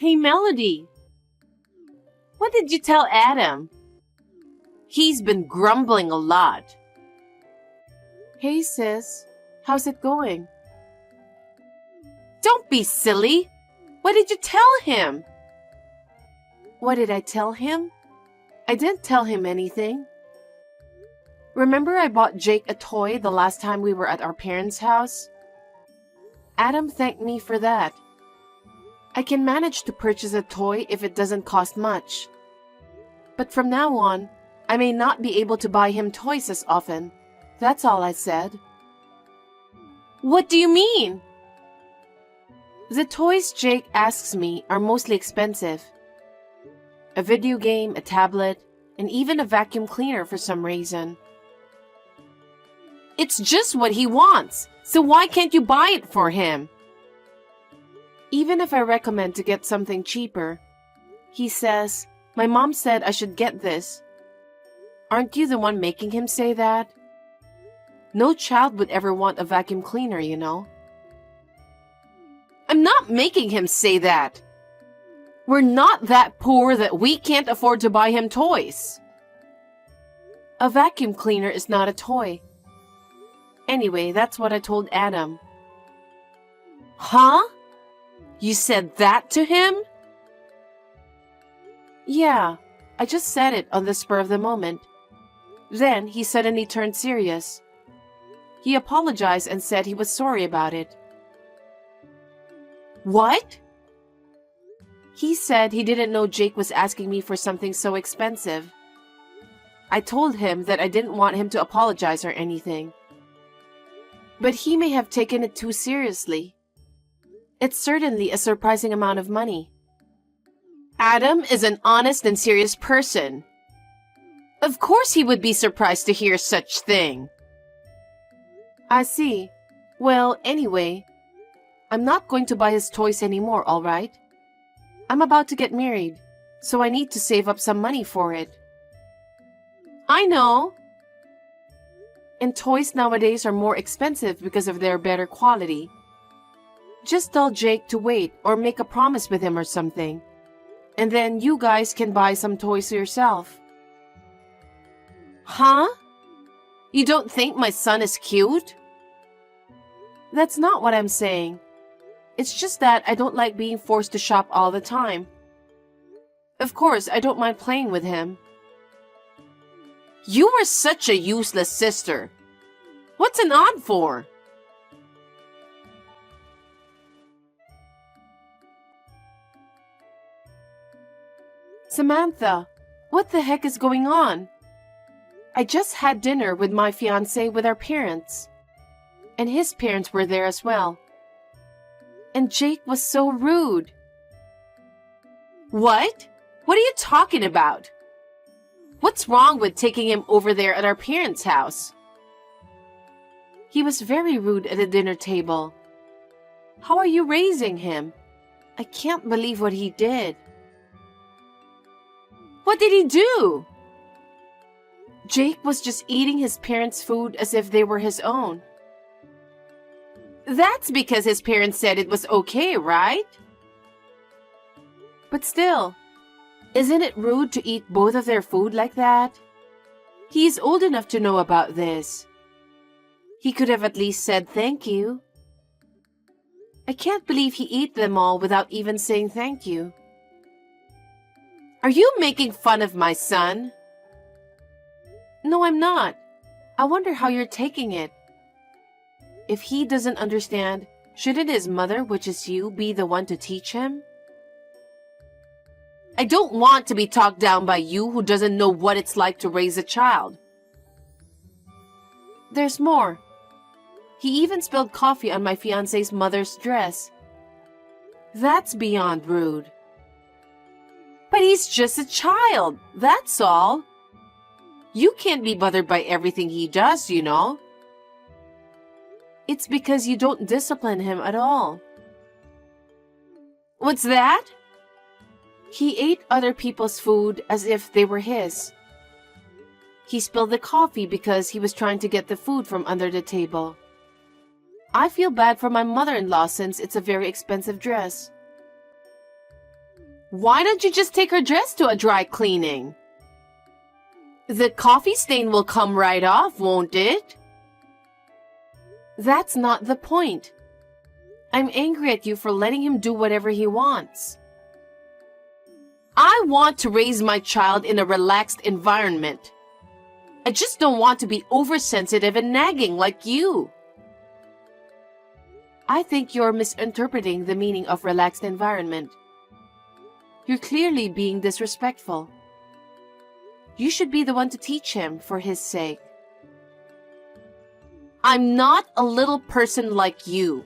Hey, Melody, what did you tell Adam? He's been grumbling a lot. Hey, sis, how's it going? Don't be silly. What did you tell him? What did I tell him? I didn't tell him anything. Remember I bought Jake a toy the last time we were at our parents' house? Adam thanked me for that. I can manage to purchase a toy if it doesn't cost much. But from now on, I may not be able to buy him toys as often. That's all I said. What do you mean? The toys Jake asks me are mostly expensive. A video game, a tablet, and even a vacuum cleaner for some reason. It's just what he wants, so why can't you buy it for him? Even if I recommend to get something cheaper, he says, "My mom said I should get this." Aren't you the one making him say that? No child would ever want a vacuum cleaner, you know. I'm not making him say that. We're not that poor that we can't afford to buy him toys. A vacuum cleaner is not a toy. Anyway, that's what I told Adam. Huh? You said that to him? Yeah, I just said it on the spur of the moment. Then he suddenly turned serious. He apologized and said he was sorry about it. What? He said he didn't know Jake was asking me for something so expensive. I told him that I didn't want him to apologize or anything. But he may have taken it too seriously. It's certainly a surprising amount of money. Adam is an honest and serious person. Of course he would be surprised to hear such thing. I see. Well, anyway, I'm not going to buy his toys anymore, all right? I'm about to get married, so I need to save up some money for it. I know. And toys nowadays are more expensive because of their better quality. Just tell Jake to wait or make a promise with him or something. And then you guys can buy some toys yourself. Huh? You don't think my son is cute? That's not what I'm saying. It's just that I don't like being forced to shop all the time. Of course, I don't mind playing with him. You are such a useless sister. What's an aunt for? Samantha, what the heck is going on? I just had dinner with my fiancé with our parents. And his parents were there as well. And Jake was so rude. What? What are you talking about? What's wrong with taking him over there at our parents' house? He was very rude at the dinner table. How are you raising him? I can't believe what he did. What did he do? Jake was just eating his parents' food as if they were his own. That's because his parents said it was okay, right? But still, isn't it rude to eat both of their food like that? He's old enough to know about this. He could have at least said thank you. I can't believe he ate them all without even saying thank you. Are you making fun of my son? No, I'm not. I wonder how you're taking it. If he doesn't understand, shouldn't his mother, which is you, be the one to teach him? I don't want to be talked down by you who doesn't know what it's like to raise a child. There's more. He even spilled coffee on my fiancé's mother's dress. That's beyond rude. But he's just a child, that's all. You can't be bothered by everything he does, you know. It's because you don't discipline him at all. What's that? He ate other people's food as if they were his. He spilled the coffee because he was trying to get the food from under the table. I feel bad for my mother-in-law since it's a very expensive dress. Why don't you just take her dress to a dry cleaning? The coffee stain will come right off, won't it? That's not the point. I'm angry at you for letting him do whatever he wants. I want to raise my child in a relaxed environment. I just don't want to be oversensitive and nagging like you. I think you're misinterpreting the meaning of relaxed environment. You're clearly being disrespectful. You should be the one to teach him for his sake. I'm not a little person like you.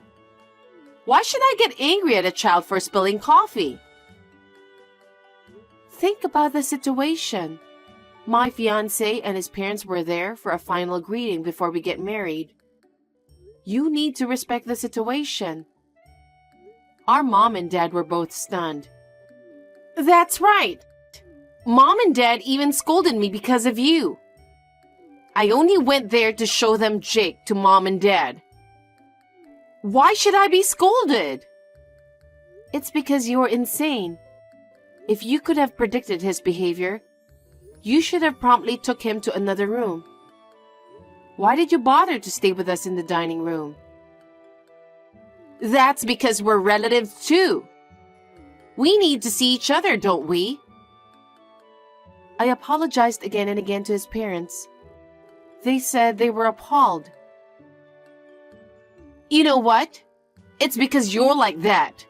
Why should I get angry at a child for spilling coffee? Think about the situation. My fiancé and his parents were there for a final greeting before we get married. You need to respect the situation. Our mom and dad were both stunned. That's right. Mom and dad even scolded me because of you. I only went there to show them Jake to mom and dad. Why should I be scolded? It's because you're insane. If you could have predicted his behavior, you should have promptly took him to another room. Why did you bother to stay with us in the dining room? That's because we're relatives too. We need to see each other, don't we? I apologized again and again to his parents. They said they were appalled. You know what? It's because you're like that.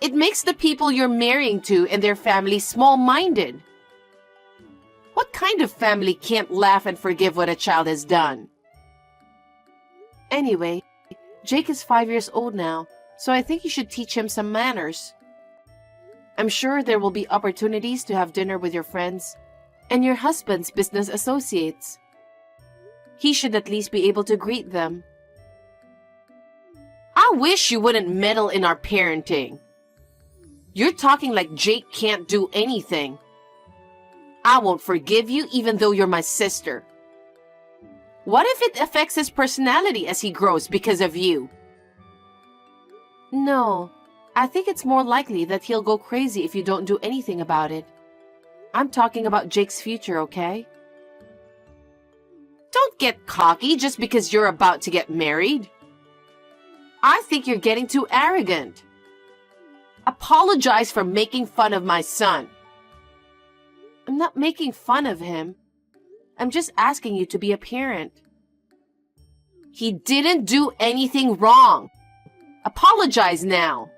It makes the people you're marrying to and their family small-minded. What kind of family can't laugh and forgive what a child has done? Anyway, Jake is 5 years old now, so I think you should teach him some manners. I'm sure there will be opportunities to have dinner with your friends and your husband's business associates. He should at least be able to greet them. I wish you wouldn't meddle in our parenting. You're talking like Jake can't do anything. I won't forgive you even though you're my sister. What if it affects his personality as he grows because of you? No, I think it's more likely that he'll go crazy if you don't do anything about it. I'm talking about Jake's future, okay? Don't get cocky just because you're about to get married. I think you're getting too arrogant. Apologize for making fun of my son. I'm not making fun of him. I'm just asking you to be a parent. He didn't do anything wrong. Apologize now.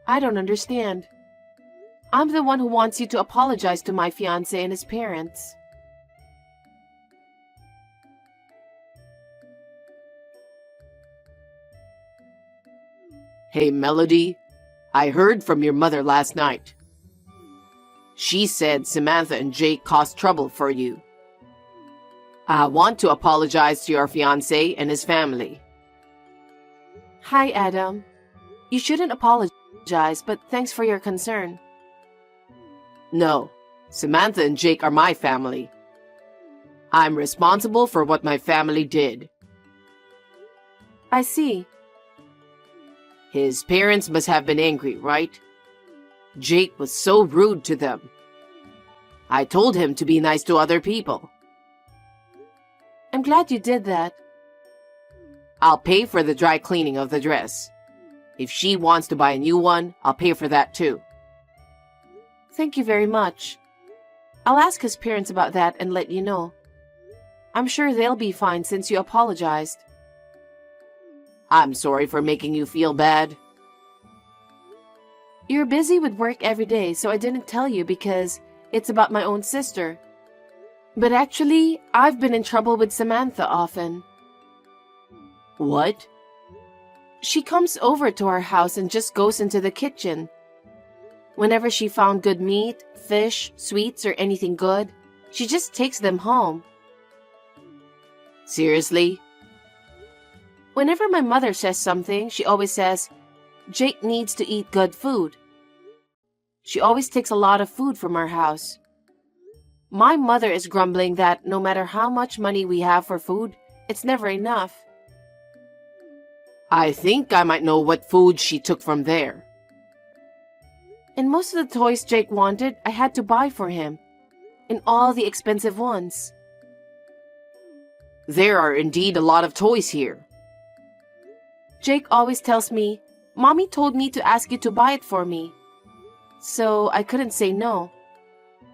I don't understand. I'm the one who wants you to apologize to my fiancé and his parents. Hey, Melody, I heard from your mother last night. She said Samantha and Jake caused trouble for you. I want to apologize to your fiancé and his family. Hi, Adam. You shouldn't apologize, but thanks for your concern. No, Samantha and Jake are my family. I'm responsible for what my family did. I see. His parents must have been angry, right? Jake was so rude to them. I told him to be nice to other people. I'm glad you did that. I'll pay for the dry cleaning of the dress. If she wants to buy a new one, I'll pay for that too. Thank you very much. I'll ask his parents about that and let you know. I'm sure they'll be fine since you apologized. I'm sorry for making you feel bad. You're busy with work every day, so I didn't tell you because it's about my own sister. But actually, I've been in trouble with Samantha often. What? She comes over to our house and just goes into the kitchen. Whenever she found good meat, fish, sweets, or anything good, she just takes them home. Seriously? Whenever my mother says something, she always says, Jake needs to eat good food. She always takes a lot of food from our house. My mother is grumbling that no matter how much money we have for food, it's never enough. I think I might know what food she took from there. And most of the toys Jake wanted, I had to buy for him. And all the expensive ones. There are indeed a lot of toys here. Jake always tells me, "Mommy told me to ask you to buy it for me." So I couldn't say no.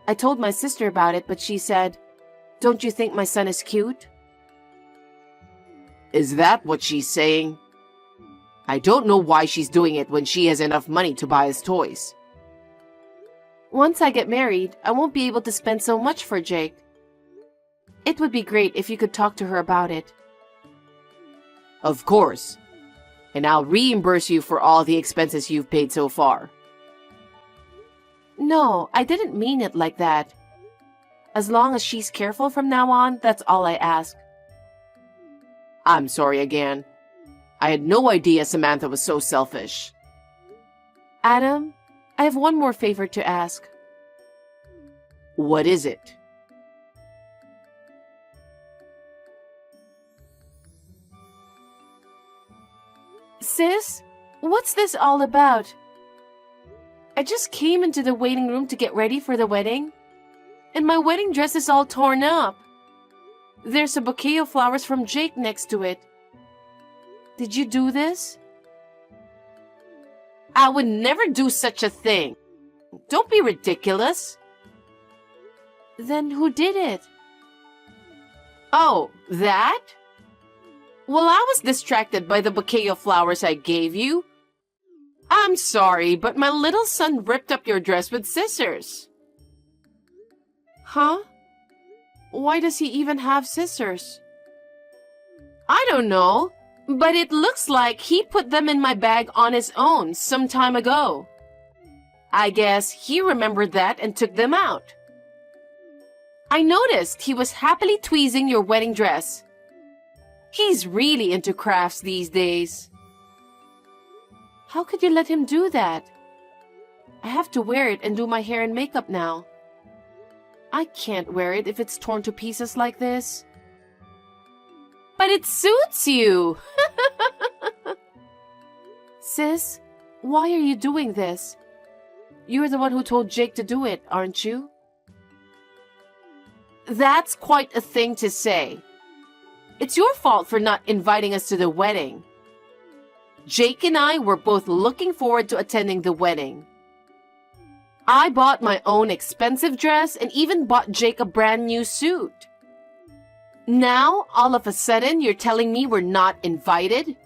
I told my sister about it, but she said, "Don't you think my son is cute?" Is that what she's saying? I don't know why she's doing it when she has enough money to buy us toys. Once I get married, I won't be able to spend so much for Jake. It would be great if you could talk to her about it. Of course. And I'll reimburse you for all the expenses you've paid so far. No, I didn't mean it like that. As long as she's careful from now on, that's all I ask. I'm sorry again. I had no idea Samantha was so selfish. Adam, I have one more favor to ask. What is it? Sis, what's this all about? I just came into the waiting room to get ready for the wedding, and my wedding dress is all torn up. There's a bouquet of flowers from Jake next to it. Did you do this? I would never do such a thing. Don't be ridiculous. Then who did it? Oh, that? Well, I was distracted by the bouquet of flowers I gave you. I'm sorry, but my little son ripped up your dress with scissors. Huh? Why does he even have scissors? I don't know, but it looks like he put them in my bag on his own some time ago. I guess he remembered that and took them out. I noticed he was happily tweezing your wedding dress. He's really into crafts these days. How could you let him do that? I have to wear it and do my hair and makeup now. I can't wear it if it's torn to pieces like this. But it suits you! Sis, why are you doing this? You're the one who told Jake to do it, aren't you? That's quite a thing to say. It's your fault for not inviting us to the wedding. Jake and I were both looking forward to attending the wedding. I bought my own expensive dress and even bought Jake a brand new suit. Now, all of a sudden, you're telling me we're not invited?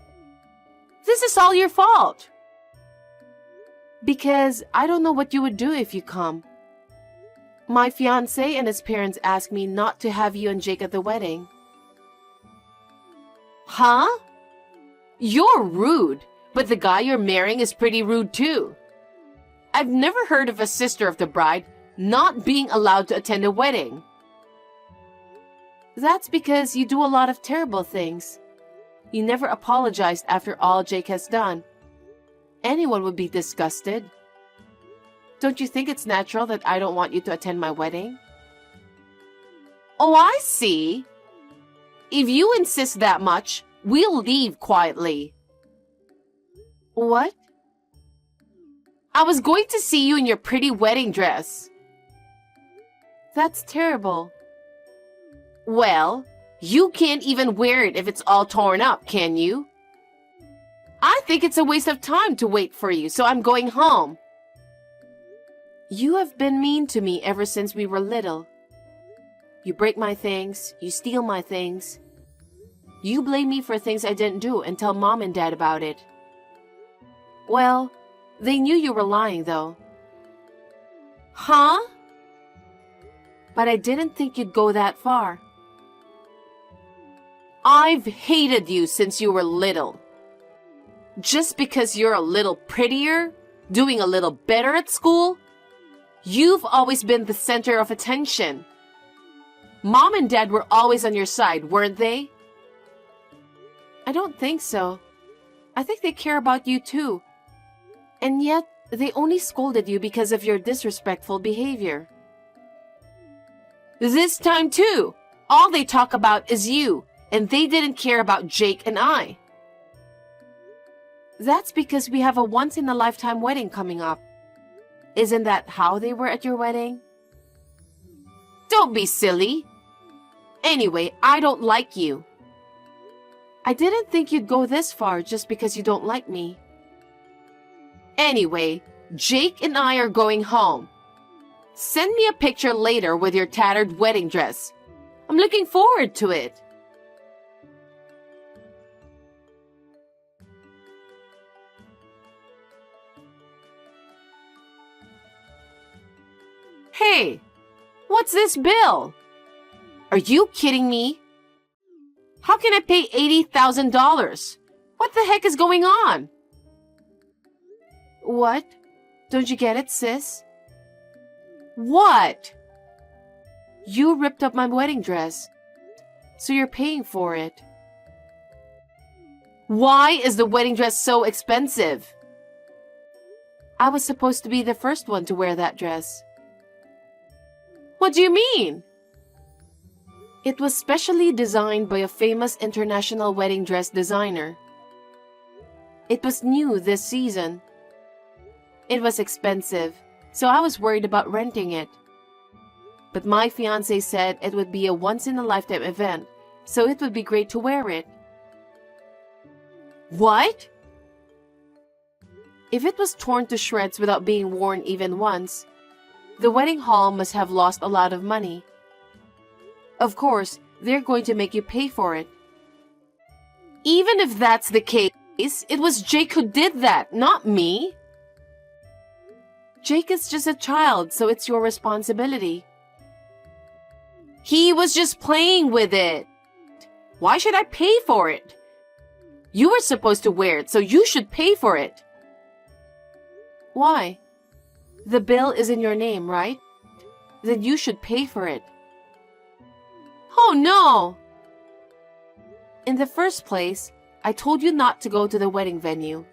This is all your fault. Because I don't know what you would do if you come. My fiancé and his parents asked me not to have you and Jake at the wedding. Huh? You're rude, but the guy you're marrying is pretty rude too. I've never heard of a sister of the bride not being allowed to attend a wedding. That's because you do a lot of terrible things. You never apologized after all Jake has done. Anyone would be disgusted. Don't you think it's natural that I don't want you to attend my wedding? Oh, I see. If you insist that much, we'll leave quietly. What? I was going to see you in your pretty wedding dress. That's terrible. Well, you can't even wear it if it's all torn up, can you? I think it's a waste of time to wait for you, so I'm going home. You have been mean to me ever since we were little. You break my things, you steal my things. You blame me for things I didn't do and tell Mom and Dad about it. Well, they knew you were lying, though. Huh? But I didn't think you'd go that far. I've hated you since you were little. Just because you're a little prettier, doing a little better at school, you've always been the center of attention. Mom and Dad were always on your side, weren't they? I don't think so. I think they care about you too. And yet, they only scolded you because of your disrespectful behavior. This time too, all they talk about is you, and they didn't care about Jake and I. That's because we have a once-in-a-lifetime wedding coming up. Isn't that how they were at your wedding? Don't be silly. Anyway, I don't like you. I didn't think you'd go this far just because you don't like me. Anyway, Jake and I are going home. Send me a picture later with your tattered wedding dress. I'm looking forward to it. Hey, what's this bill? Are you kidding me? How can I pay $80,000? What the heck is going on? What? Don't you get it, sis? What? You ripped up my wedding dress, so you're paying for it. Why is the wedding dress so expensive? I was supposed to be the first one to wear that dress. What do you mean? It was specially designed by a famous international wedding dress designer. It was new this season. It was expensive, so I was worried about renting it. But my fiancé said it would be a once-in-a-lifetime event, so it would be great to wear it. What? If it was torn to shreds without being worn even once, the wedding hall must have lost a lot of money. Of course, they're going to make you pay for it. Even if that's the case, it was Jake who did that, not me. Jake is just a child, so it's your responsibility. He was just playing with it. Why should I pay for it? You were supposed to wear it, so you should pay for it. Why? The bill is in your name, right? Then you should pay for it. Oh no! In the first place, I told you not to go to the wedding venue.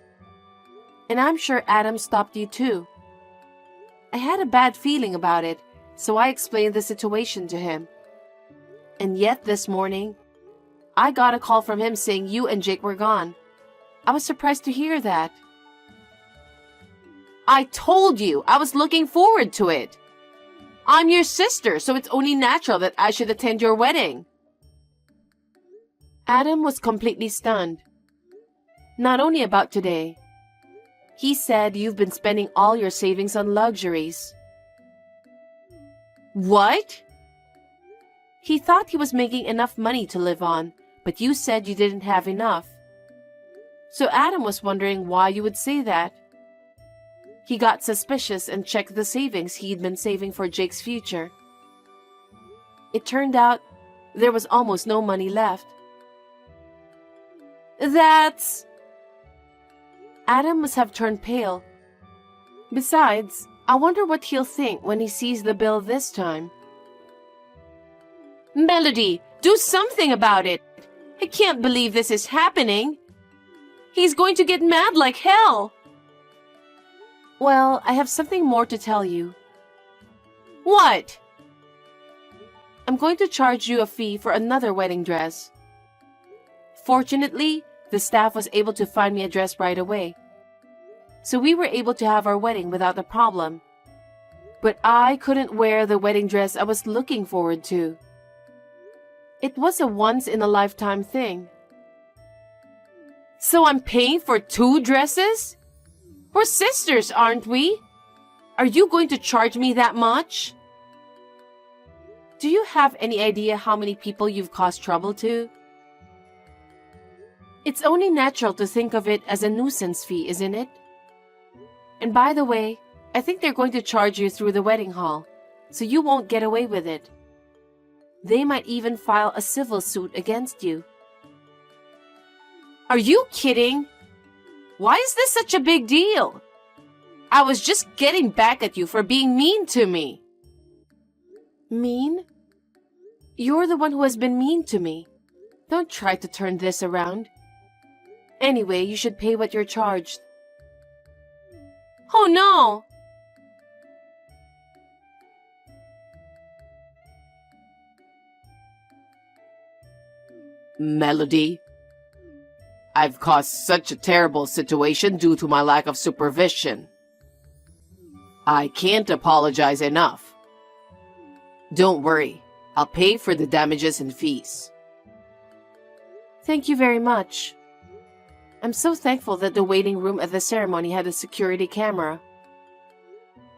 And I'm sure Adam stopped you too. I had a bad feeling about it, so I explained the situation to him. And yet this morning, I got a call from him saying you and Jake were gone. I was surprised to hear that. I told you I was looking forward to it. I'm your sister, so it's only natural that I should attend your wedding. Adam was completely stunned. Not only about today. He said you've been spending all your savings on luxuries. What? He thought he was making enough money to live on, but you said you didn't have enough. So Adam was wondering why you would say that. He got suspicious and checked the savings he'd been saving for Jake's future. It turned out there was almost no money left. That's... Adam must have turned pale. Besides, I wonder what he'll think when he sees the bill this time. Melody, do something about it. I can't believe this is happening. He's going to get mad like hell. Well, I have something more to tell you. What? I'm going to charge you a fee for another wedding dress. Fortunately, the staff was able to find me a dress right away. So we were able to have our wedding without a problem. But I couldn't wear the wedding dress I was looking forward to. It was a once-in-a-lifetime thing. So I'm paying for 2 dresses? We're sisters, aren't we? Are you going to charge me that much? Do you have any idea how many people you've caused trouble to? It's only natural to think of it as a nuisance fee, isn't it? And by the way, I think they're going to charge you through the wedding hall, so you won't get away with it. They might even file a civil suit against you. Are you kidding? Why is this such a big deal? I was just getting back at you for being mean to me. Mean? You're the one who has been mean to me. Don't try to turn this around. Anyway, you should pay what you're charged. Oh no! Melody, I've caused such a terrible situation due to my lack of supervision. I can't apologize enough. Don't worry, I'll pay for the damages and fees. Thank you very much. I'm so thankful that the waiting room at the ceremony had a security camera.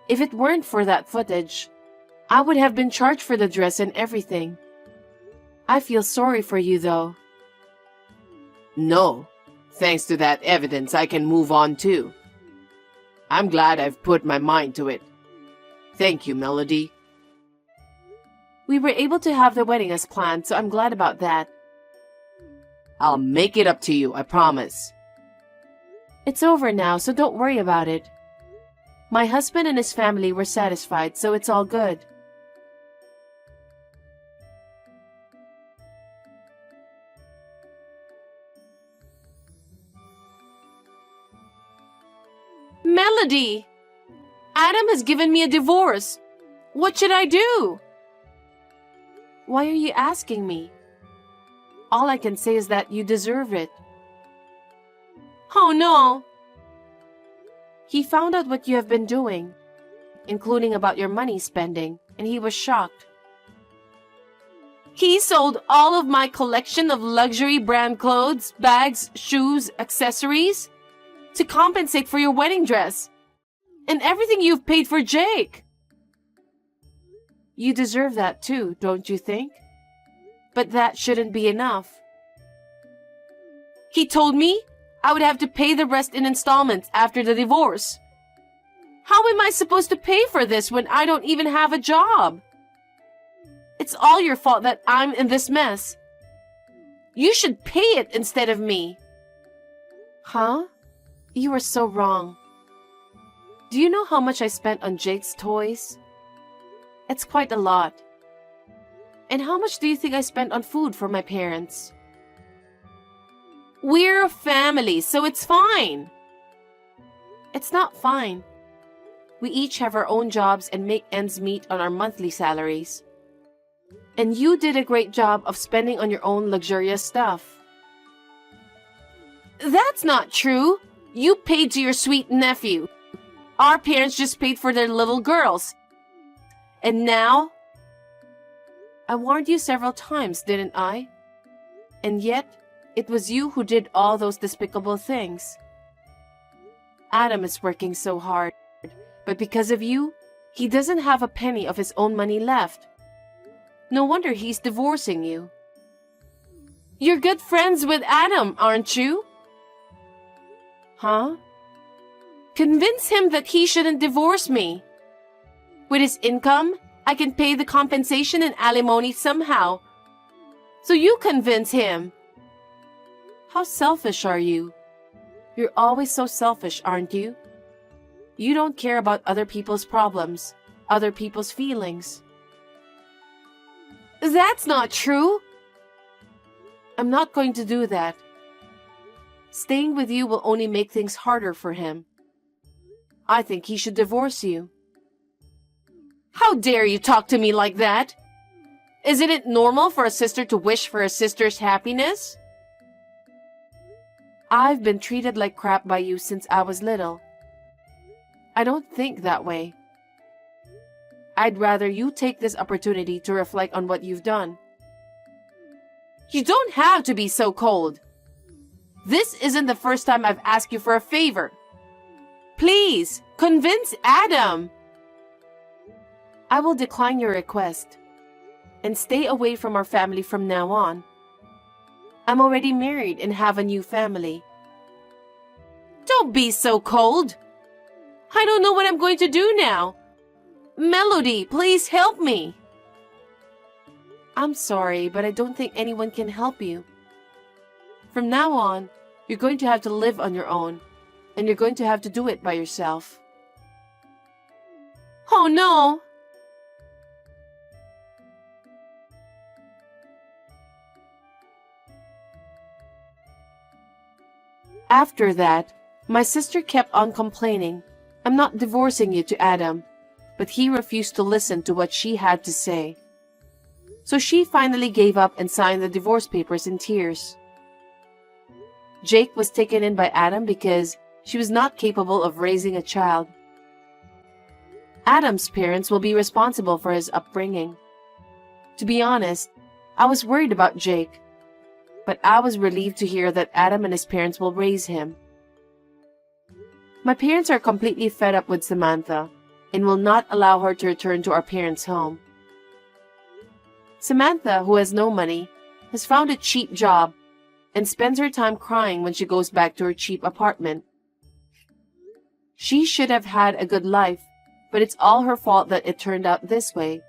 If it weren't for that footage, I would have been charged for the dress and everything. I feel sorry for you, though. No, thanks to that evidence, I can move on too. I'm glad I've put my mind to it. Thank you, Melody. We were able to have the wedding as planned, so I'm glad about that. I'll make it up to you, I promise. It's over now, so don't worry about it. My husband and his family were satisfied, so it's all good. Melody! Adam has given me a divorce. What should I do? Why are you asking me? All I can say is that you deserve it. Oh no! He found out what you have been doing, including about your money spending, and he was shocked. He sold all of my collection of luxury brand clothes, bags, shoes, accessories to compensate for your wedding dress and everything you've paid for Jake. You deserve that too, don't you think? But that shouldn't be enough. He told me I would have to pay the rest in installments after the divorce. How am I supposed to pay for this when I don't even have a job? It's all your fault that I'm in this mess. You should pay it instead of me. Huh? You are so wrong. Do you know how much I spent on Jake's toys? It's quite a lot. And how much do you think I spent on food for my parents? We're a family, so it's fine. It's not fine. We each have our own jobs and make ends meet on our monthly salaries. And you did a great job of spending on your own luxurious stuff. That's not true. You paid to your sweet nephew. Our parents just paid for their little girls. And now? I warned you several times, didn't I? And yet, it was you who did all those despicable things. Adam is working so hard, but because of you, he doesn't have a penny of his own money left. No wonder he's divorcing you. You're good friends with Adam, aren't you? Huh? Convince him that he shouldn't divorce me. With his income, I can pay the compensation and alimony somehow. So you convince him. How selfish are you? You're always so selfish, aren't you? You don't care about other people's problems, other people's feelings. That's not true. I'm not going to do that. Staying with you will only make things harder for him. I think he should divorce you. How dare you talk to me like that? Isn't it normal for a sister to wish for a sister's happiness? I've been treated like crap by you since I was little. I don't think that way. I'd rather you take this opportunity to reflect on what you've done. You don't have to be so cold. This isn't the first time I've asked you for a favor. Please, convince Adam. I will decline your request and stay away from our family from now on. I'm already married and have a new family. Don't be so cold. I don't know what I'm going to do now. Melody, please help me. I'm sorry, but I don't think anyone can help you. From now on, you're going to have to live on your own, and you're going to have to do it by yourself. Oh no! After that, my sister kept on complaining, I'm not divorcing you to Adam, but he refused to listen to what she had to say. So she finally gave up and signed the divorce papers in tears. Jake was taken in by Adam because she was not capable of raising a child. Adam's parents will be responsible for his upbringing. To be honest, I was worried about Jake, but I was relieved to hear that Adam and his parents will raise him. My parents are completely fed up with Samantha and will not allow her to return to our parents' home. Samantha, who has no money, has found a cheap job and spends her time crying when she goes back to her cheap apartment. She should have had a good life, but it's all her fault that it turned out this way.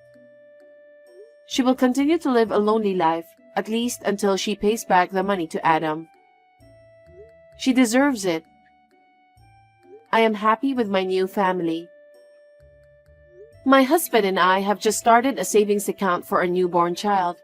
She will continue to live a lonely life, at least until she pays back the money to Adam. She deserves it. I am happy with my new family. My husband and I have just started a savings account for our newborn child.